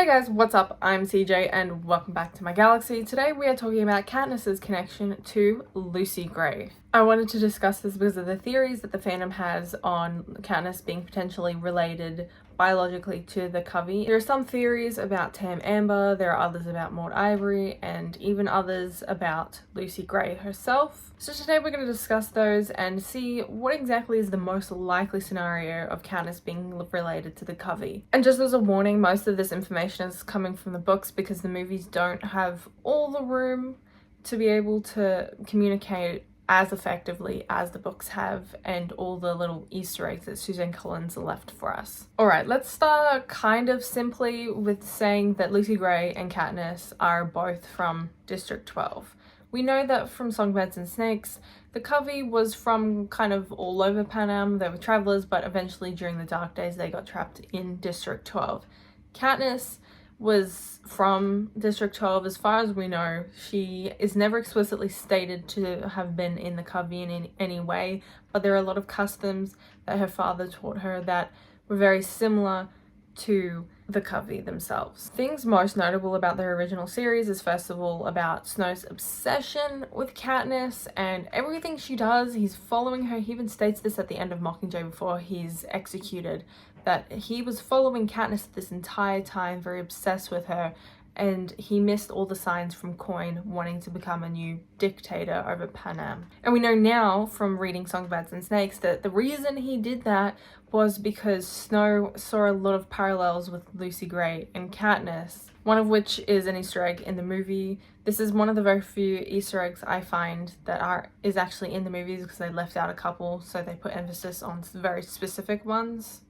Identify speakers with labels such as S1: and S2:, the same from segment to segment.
S1: Hey guys, what's up? I'm CJ and welcome back to my galaxy. Today we are talking about Katniss's connection to Lucy Gray. I wanted to discuss this because of the theories that the fandom has on Katniss being potentially related biologically to the Covey. There are some theories about Tam Amber, there are others about Maud Ivory, and even others about Lucy Gray herself. So today we're going to discuss those and see what exactly is the most likely scenario of Katniss being related to the Covey. And just as a warning, most of this information is coming from the books because the movies don't have all the room to be able to communicate as effectively as the books have and all the little Easter eggs that Suzanne Collins left for us. Alright, let's start kind of simply with saying that Lucy Gray and Katniss are both from District 12. We know that from Songbirds and Snakes, the Covey was from kind of all over Panem. They were travelers, but eventually during the Dark Days they got trapped in District 12. Katniss was from District 12 as far as we know. She is never explicitly stated to have been in the Covey in any way, but there are a lot of customs that her father taught her that were very similar to the Covey themselves. Things most notable about the original series is first of all about Snow's obsession with Katniss and everything she does. He's following her. He even states this at the end of Mockingjay before he's executed, that he was following Katniss this entire time, very obsessed with her, and he missed all the signs from Coin wanting to become a new dictator over Panem. And we know now from reading Songbirds and Snakes that the reason he did that was because Snow saw a lot of parallels with Lucy Gray and Katniss, one of which is an Easter egg in the movie. This is one of the very few Easter eggs I find that is actually in the movies because they left out a couple, so they put emphasis on very specific ones.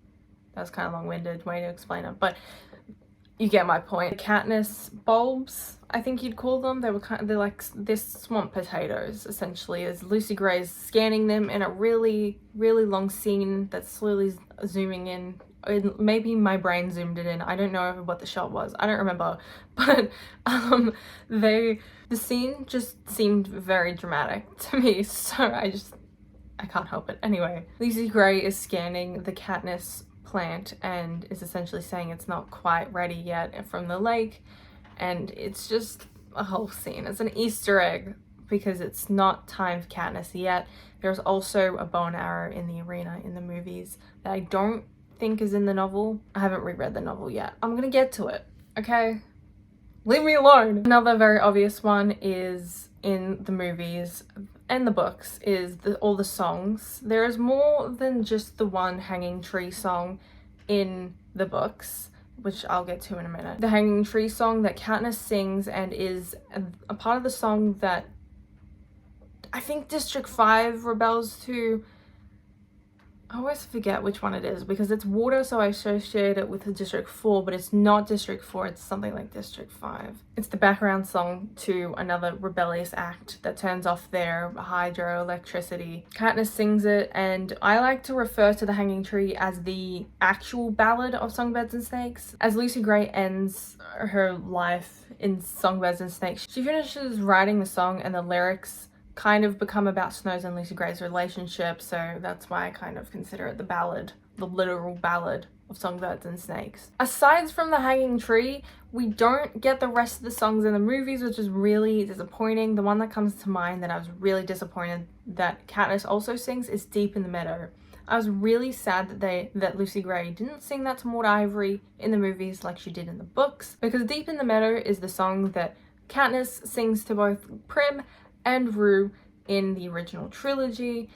S1: That's kind of long-winded way to explain it, but you get my point. Katniss bulbs, I think you'd call them. They're like this swamp potatoes, essentially, as Lucy Gray's scanning them in a really, really long scene that's slowly zooming in. Maybe my brain zoomed it in. I don't know what the shot was. I don't remember. But the scene just seemed very dramatic to me, so I can't help it. Anyway, Lucy Gray is scanning the Katniss plant and is essentially saying it's not quite ready yet from the lake, and it's just a whole scene. It's an Easter egg because it's not time for Katniss yet. There's also a bow and arrow in the arena in the movies that I don't think is in the novel. I haven't reread the novel yet. I'm gonna get to it, okay? Leave me alone. Another very obvious one is in the movies and the books is all the songs. There is more than just the one Hanging Tree song in the books, which I'll get to in a minute. The Hanging Tree song that Katniss sings and is a part of the song that I think District 5 rebels to. I always forget which one it is because it's water, so I associate it with District 4, but it's not District 4, it's something like District 5. It's the background song to another rebellious act that turns off their hydroelectricity. Katniss sings it, and I like to refer to the Hanging Tree as the actual ballad of Songbirds and Snakes. As Lucy Gray ends her life in Songbirds and Snakes, she finishes writing the song and the lyrics kind of become about Snow's and Lucy Gray's relationship, so that's why I kind of consider it the ballad, the literal ballad of Songbirds and Snakes. Aside from the Hanging Tree, we don't get the rest of the songs in the movies, which is really disappointing. The one that comes to mind that I was really disappointed that Katniss also sings is Deep in the Meadow. I was really sad that Lucy Gray didn't sing that to Maud Ivory in the movies like she did in the books, because Deep in the Meadow is the song that Katniss sings to both Prim and Rue in the original trilogy,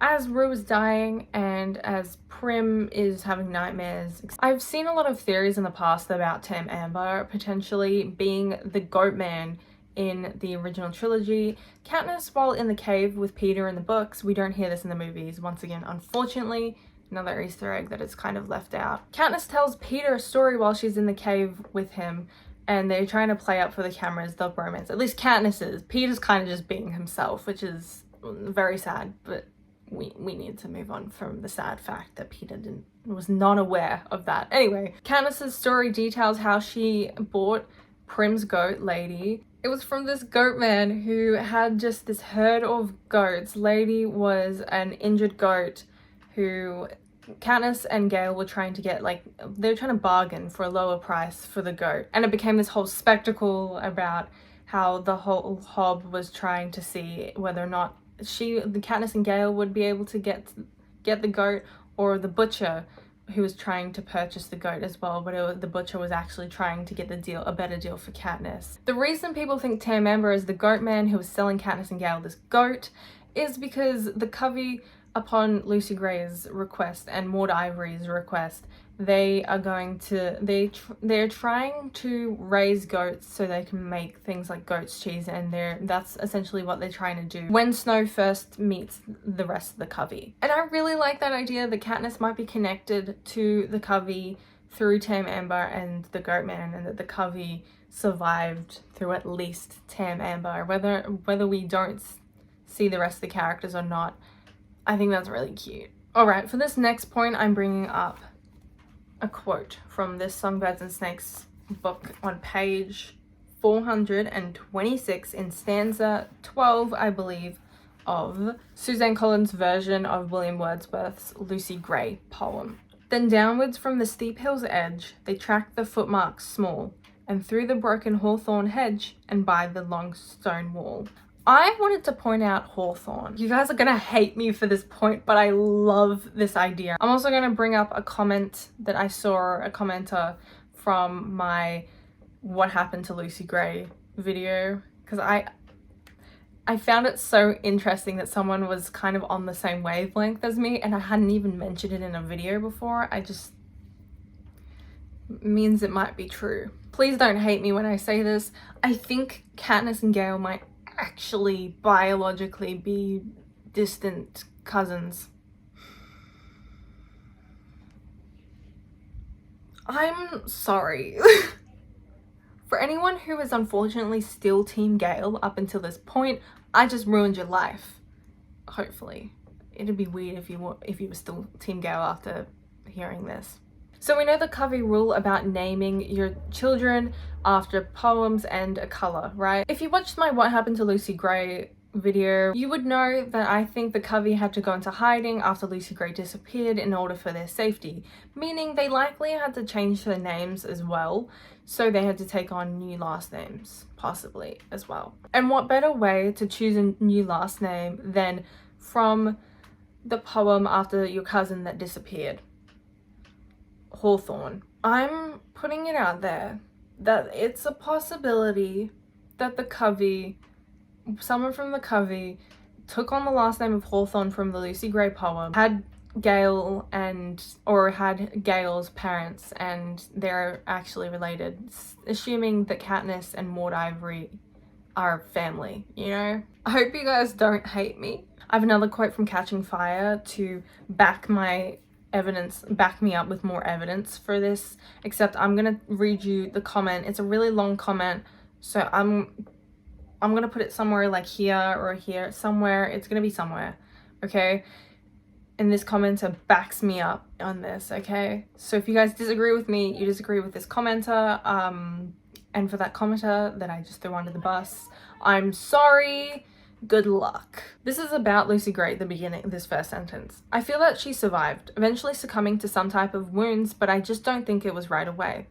S1: as Rue is dying and as Prim is having nightmares. I've seen a lot of theories in the past about Tam Amber potentially being the goat man in the original trilogy. Katniss, while in the cave with Peter in the books, we don't hear this in the movies. Once again, unfortunately, another Easter egg that is kind of left out. Katniss tells Peter a story while she's in the cave with him, and they're trying to play up for the cameras the romance. At least Katniss is. Peter's kind of just being himself, which is very sad, but we need to move on from the sad fact that Peter was not aware of that. Anyway, Katniss's story details how she bought Prim's goat, Lady. It was from this goat man who had just this herd of goats. Lady was an injured goat who Katniss and Gale were trying to get, like, they were trying to bargain for a lower price for the goat. And it became this whole spectacle about how the whole Hob was trying to see whether or not the Katniss and Gale would be able to get the goat, or the butcher who was trying to purchase the goat as well, but the butcher was actually trying to get a better deal for Katniss. The reason people think Tam Amber is the goat man who was selling Katniss and Gale this goat is because the Covey, upon Lucy Gray's request and Maud Ivory's request, they're trying to raise goats so they can make things like goat's cheese, and that's essentially what they're trying to do when Snow first meets the rest of the Covey. And I really like that idea that Katniss might be connected to the Covey through Tam Amber and the Goat Man, and that the Covey survived through at least Tam Amber. Whether we don't see the rest of the characters or not, I think that's really cute. Alright, for this next point, I'm bringing up a quote from this Songbirds and Snakes book on page 426 in stanza 12, I believe, of Suzanne Collins' version of William Wordsworth's Lucy Gray poem. Then downwards from the steep hill's edge they tracked the footmarks small, and through the broken hawthorn hedge and by the long stone wall. I wanted to point out hawthorn. You guys are gonna hate me for this point, but I love this idea. I'm also gonna bring up a comment that I saw, a commenter from my What Happened to Lucy Gray video, because I found it so interesting that someone was kind of on the same wavelength as me, and I hadn't even mentioned it in a video before. Means it might be true. Please don't hate me when I say this. I think Katniss and Gale might actually biologically be distant cousins. I'm sorry. For anyone who is unfortunately still Team Gale up until this point, I just ruined your life. Hopefully. It'd be weird if you were still Team Gale after hearing this. So we know the Covey rule about naming your children after poems and a colour, right? If you watched my What Happened to Lucy Gray video, you would know that I think the Covey had to go into hiding after Lucy Gray disappeared in order for their safety, meaning they likely had to change their names as well, so they had to take on new last names, possibly, as well. And what better way to choose a new last name than from the poem after your cousin that disappeared? Hawthorne. I'm putting it out there that it's a possibility that someone from the Covey took on the last name of Hawthorne from the Lucy Gray poem, had Gale's parents, and they're actually related, assuming that Katniss and Maud Ivory are family, you know? I hope you guys don't hate me. I have another quote from Catching Fire to back me up with more evidence for this, except I'm gonna read you the comment. It's a really long comment, so I'm gonna put it somewhere like here or here, somewhere. It's gonna be somewhere, okay? And this commenter backs me up on this, okay? So if you guys disagree with me, you disagree with this commenter, and for that commenter that I just threw under the bus, I'm sorry. Good luck. This is about Lucy Gray at the beginning, this first sentence. I feel that she survived, eventually succumbing to some type of wounds, but I just don't think it was right away.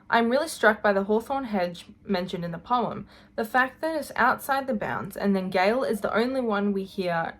S1: I'm really struck by the hawthorn hedge mentioned in the poem. The fact that it's outside the bounds, and then Gale is the only one we hear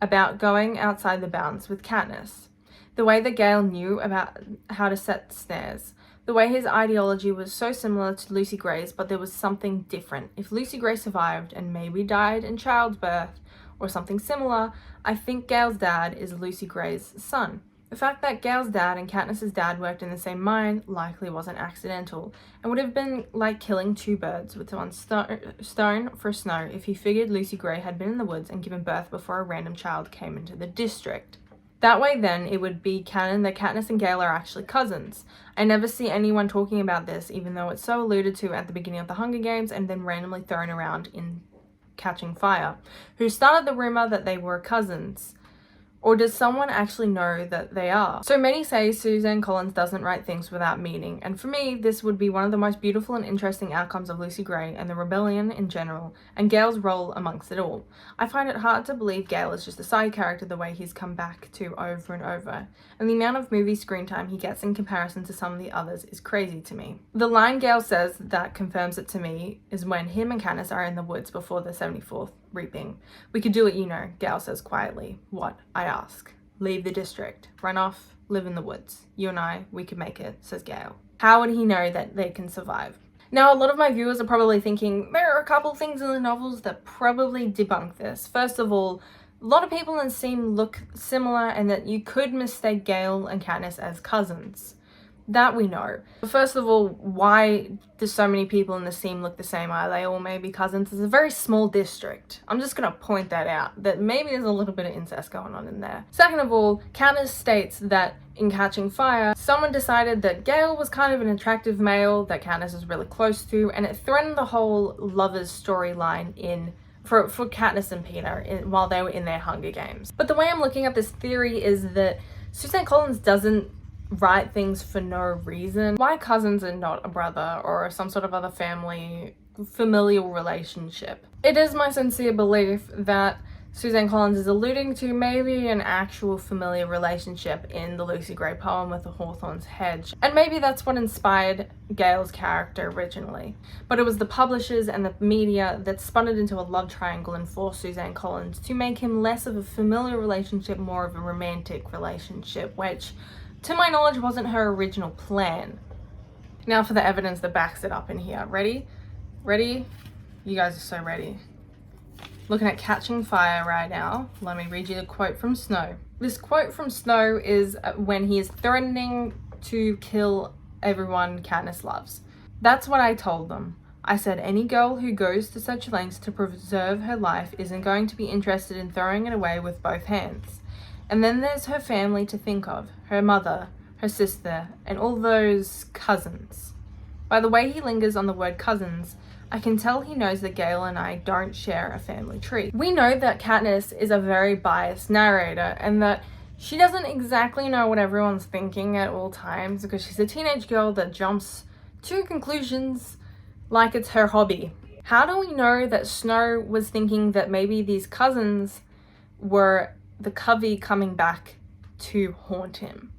S1: about going outside the bounds with Katniss. The way that Gale knew about how to set snares. The way his ideology was so similar to Lucy Gray's, but there was something different. If Lucy Gray survived and maybe died in childbirth or something similar, I think Gale's dad is Lucy Gray's son. The fact that Gale's dad and Katniss's dad worked in the same mine likely wasn't accidental, and would have been like killing two birds with one stone for Snow if he figured Lucy Gray had been in the woods and given birth before a random child came into the district. That way then, it would be canon that Katniss and Gale are actually cousins. I never see anyone talking about this, even though it's so alluded to at the beginning of the Hunger Games and then randomly thrown around in Catching Fire. Who started the rumor that they were cousins? Or does someone actually know that they are? So many say Suzanne Collins doesn't write things without meaning, and for me, this would be one of the most beautiful and interesting outcomes of Lucy Gray and the rebellion in general, and Gale's role amongst it all. I find it hard to believe Gale is just a side character the way he's come back to over and over, and the amount of movie screen time he gets in comparison to some of the others is crazy to me. The line Gale says that confirms it to me is when him and Katniss are in the woods before the 74th reaping. "We could do it, you know," Gale says quietly. "What?" I ask. "Leave the district. Run off. Live in the woods. You and I, we could make it," says Gale. How would he know that they can survive? Now, a lot of my viewers are probably thinking, there are a couple things in the novels that probably debunk this. First of all, a lot of people in the scene look similar and that you could mistake Gale and Katniss as cousins. That we know. First of all, why do so many people in the scene look the same? Are they all maybe cousins? It's a very small district. I'm just gonna point that out, that maybe there's a little bit of incest going on in there. Second of all, Katniss states that in Catching Fire, someone decided that Gale was kind of an attractive male that Katniss is really close to, and it threatened the whole lovers storyline for Katniss and Peter while they were in their Hunger Games. But the way I'm looking at this theory is that Suzanne Collins doesn't write things for no reason. Why cousins and not a brother or some sort of other familial relationship? It is my sincere belief that Suzanne Collins is alluding to maybe an actual familiar relationship in the Lucy Gray poem with the Hawthorne's Hedge. And maybe that's what inspired Gale's character originally. But it was the publishers and the media that spun it into a love triangle and forced Suzanne Collins to make him less of a familiar relationship, more of a romantic relationship, which to my knowledge wasn't her original plan. Now for the evidence that backs it up in here. Ready? Ready? You guys are so ready. Looking at Catching Fire right now. Let me read you the quote from Snow. This quote from Snow is when he is threatening to kill everyone Katniss loves. "That's what I told them. I said any girl who goes to such lengths to preserve her life isn't going to be interested in throwing it away with both hands. And then there's her family to think of, her mother, her sister, and all those cousins." By the way he lingers on the word cousins, I can tell he knows that Gale and I don't share a family tree. We know that Katniss is a very biased narrator and that she doesn't exactly know what everyone's thinking at all times because she's a teenage girl that jumps to conclusions like it's her hobby. How do we know that Snow was thinking that maybe these cousins were the Covey coming back to haunt him?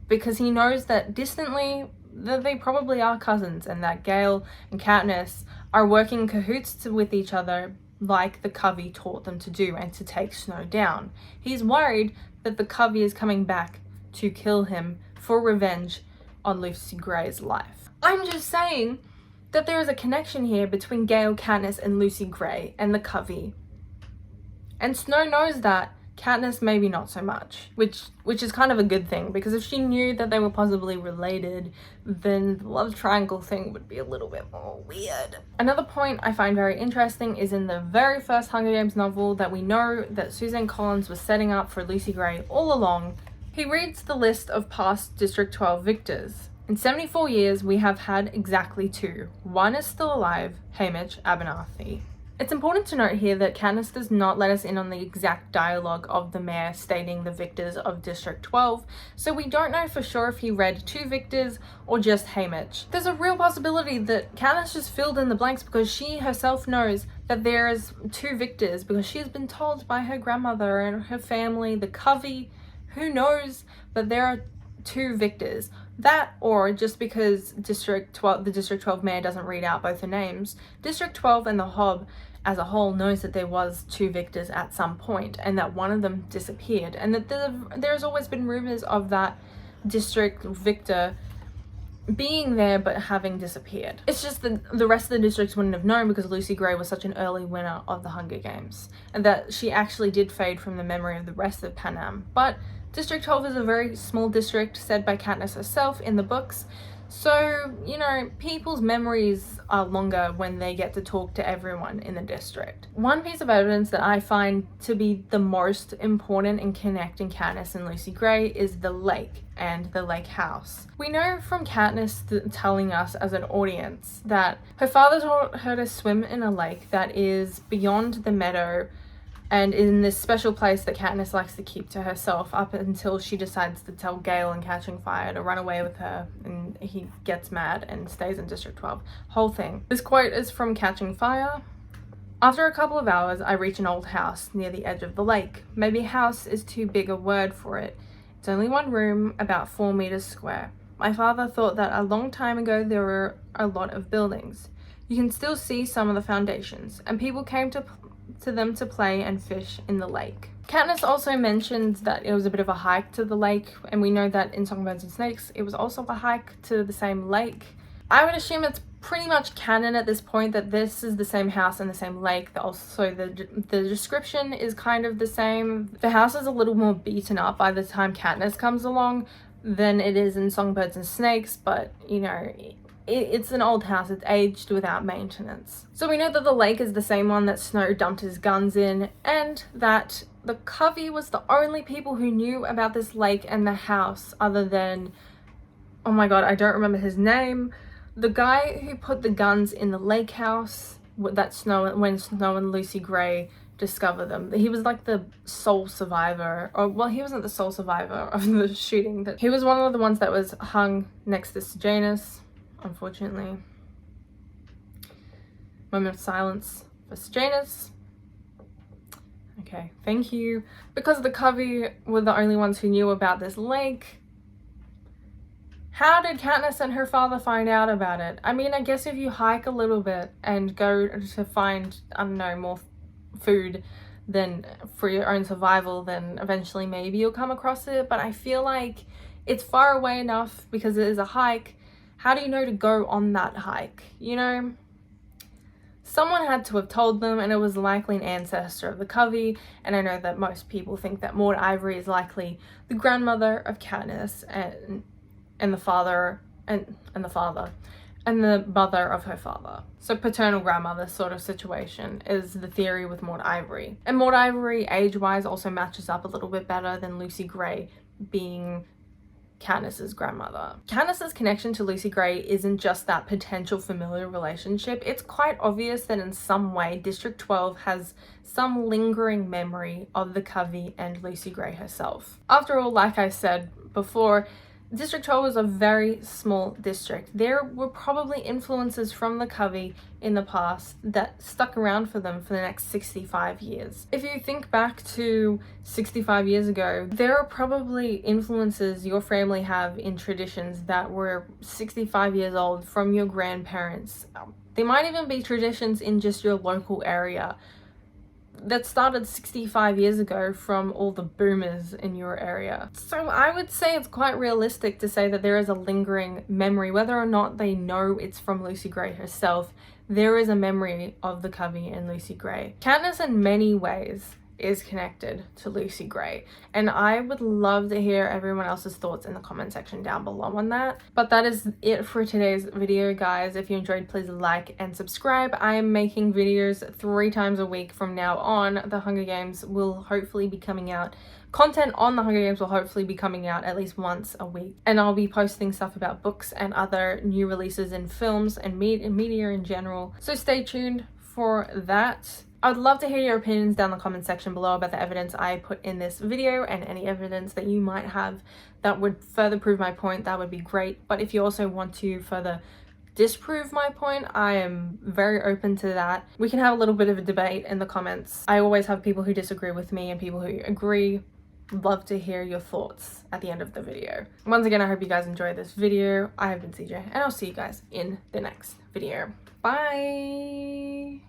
S1: Because he knows that distantly that they probably are cousins and that Gale and Katniss are working in cahoots with each other like the Covey taught them to do and to take Snow down. He's worried that the Covey is coming back to kill him for revenge on Lucy Gray's life. I'm just saying that there is a connection here between Gale, Katniss, and Lucy Gray and the Covey. And Snow knows that. Katniss maybe not so much, which is kind of a good thing, because if she knew that they were possibly related, then the love triangle thing would be a little bit more weird. Another point I find very interesting is in the very first Hunger Games novel that we know that Suzanne Collins was setting up for Lucy Gray all along. He reads the list of past District 12 victors. In 74 years, we have had exactly 2. One is still alive, Haymitch Abernathy. It's important to note here that Katniss does not let us in on the exact dialogue of the mayor stating the victors of District 12, so we don't know for sure if he read 2 victors or just Haymitch. There's a real possibility that Katniss just filled in the blanks because she herself knows that there is 2 victors because she has been told by her grandmother and her family, the Covey, who knows that there are 2 victors. That, or just because the District 12 mayor doesn't read out both the names, District 12 and the Hob as a whole knows that there was 2 victors at some point and that one of them disappeared, and that there's always been rumors of that district victor being there but having disappeared. It's just that the rest of the districts wouldn't have known because Lucy Gray was such an early winner of the Hunger Games, and that she actually did fade from the memory of the rest of Panem. But District 12 is a very small district, said by Katniss herself in the books, so, you know, people's memories are longer when they get to talk to everyone in the district. One piece of evidence that I find to be the most important in connecting Katniss and Lucy Gray is the lake and the lake house. We know from Katniss telling us as an audience that her father taught her to swim in a lake that is beyond the meadow and in this special place that Katniss likes to keep to herself up until she decides to tell Gale and Catching Fire to run away with her, and he gets mad and stays in District 12. Whole thing. This quote is from Catching Fire. After a couple of hours, I reach an old house near the edge of the lake. Maybe house is too big a word for it. It's only one room, about 4 meters square. My father thought that a long time ago there were a lot of buildings. You can still see some of the foundations, and people came to them to play and fish in the lake. Katniss also mentioned that it was a bit of a hike to the lake, and we know that in Songbirds and Snakes it was also a hike to the same lake. I would assume it's pretty much canon at this point that this is the same house and the same lake. Also, the description is kind of the same. The house is a little more beaten up by the time Katniss comes along than it is in Songbirds and Snakes, but you know, it's an old house. It's aged without maintenance. So we know that the lake is the same one that Snow dumped his guns in, and that the Covey was the only people who knew about this lake and the house other than, oh my god, I don't remember his name. The guy who put the guns in the lake house when Snow and Lucy Gray discover them. He was like the sole survivor, or well, he wasn't the sole survivor of the shooting. He was one of the ones that was hung next to Sejanus, unfortunately. Moment of silence for Sejanus. Okay, thank you. Because the Covey were the only ones who knew about this lake, how did Katniss and her father find out about it? I mean, I guess if you hike a little bit and go to find, I don't know, more food than for your own survival, then eventually maybe you'll come across it. But I feel like it's far away enough because it is a hike. How do you know to go on that hike? You know? Someone had to have told them, and it was likely an ancestor of the Covey. And I know that most people think that Maud Ivory is likely the grandmother of Katniss and the father and the mother of her father. So paternal grandmother sort of situation is the theory with Maud Ivory. And Maud Ivory age-wise also matches up a little bit better than Lucy Gray being Katniss's grandmother. Katniss's connection to Lucy Gray isn't just that potential familial relationship. It's quite obvious that in some way District 12 has some lingering memory of the Covey and Lucy Gray herself. After all, like I said before, District 12 was a very small district. There were probably influences from the Covey in the past that stuck around for them for the next 65 years. If you think back to 65 years ago, there are probably influences your family have in traditions that were 65 years old from your grandparents. There might even be traditions in just your local area that started 65 years ago from all the boomers in your area. So I would say it's quite realistic to say that there is a lingering memory, whether or not they know it's from Lucy Gray herself. There is a memory of the Covey and Lucy Gray. Katniss in many ways is connected to Lucy Gray, and I would love to hear everyone else's thoughts in the comment section down below on that. But that is it for today's video, guys. If you enjoyed, please like and subscribe. I am making videos 3 times a week from now on. The Hunger Games will hopefully be coming out. Content on the Hunger Games will hopefully be coming out at least once a week, and I'll be posting stuff about books and other new releases in films and media in general, so stay tuned for that. I'd love to hear your opinions down in the comment section below about the evidence I put in this video, and any evidence that you might have that would further prove my point. That would be great. But if you also want to further disprove my point, I am very open to that. We can have a little bit of a debate in the comments. I always have people who disagree with me and people who agree. Love to hear your thoughts at the end of the video. Once again, I hope you guys enjoyed this video. I have been CJ, and I'll see you guys in the next video. Bye!